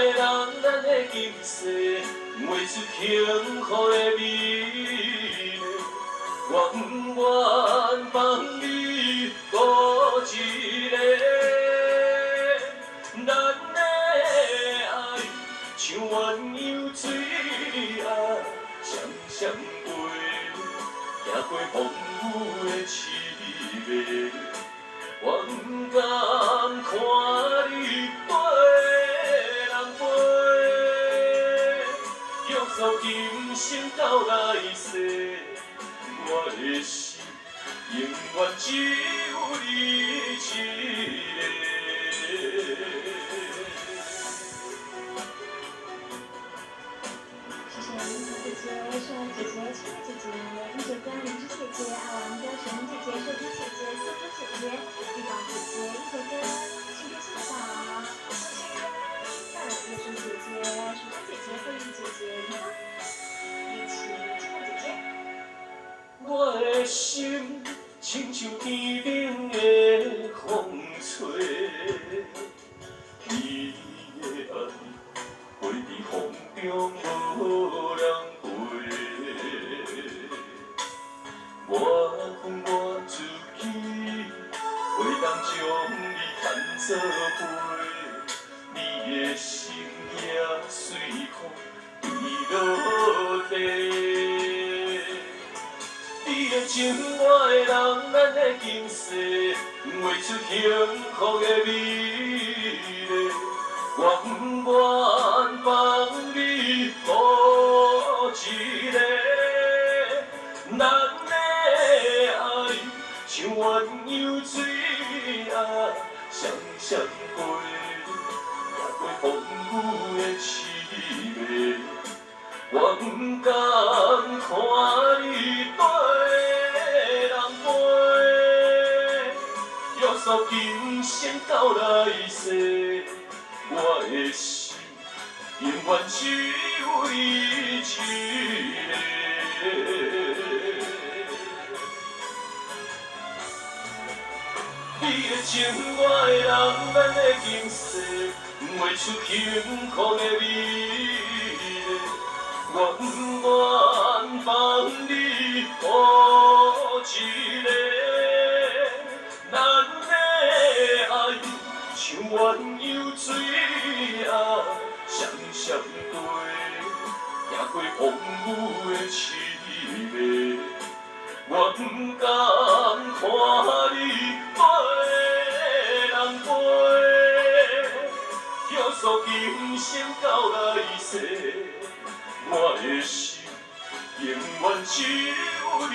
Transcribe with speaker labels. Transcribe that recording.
Speaker 1: 的人，咱的今世画出幸福的美丽。我不愿放你孤一个，咱的爱像鸳鸯水啊，双双飞，行过风雨的凄迷。我不甘看你飞人飞，约束今生到来世，我的心永远只有你一个。
Speaker 2: 谢谢英子姐姐、秀儿姐姐、青叶姐姐、英姐哥、灵芝姐姐、爱玩哥、水晶姐姐、秀珠姐姐、素珠姐姐、玉宝姐姐、英姐哥、幸福欣赏、新生、月珠姐姐、淑珍姐姐、慧玉姐姐、银芳、叶琪、金木姐姐。
Speaker 1: 我的心亲像天顶的风吹，你的爱飞伫风中无人陪。我分我自己，袂当将你牵做陪，你的心也随风飞落地。你的情，我的人，咱的今世画出幸福的美丽。我不愿放你孤一个，咱的爱像鸳鸯水啊，双双飞，行过风雨的凄迷。我不甘看你对人飞，约束今生到来世，我的心永远只有你一个。你的情，我的人，咱的今世画出幸福的美丽。我不愿放你孤一个，咱的爱像鸳鸯水啊，双双飞，行过风雨的凄迷。我不甘看你飞人飞，约束今生到来世。我的心永远只有你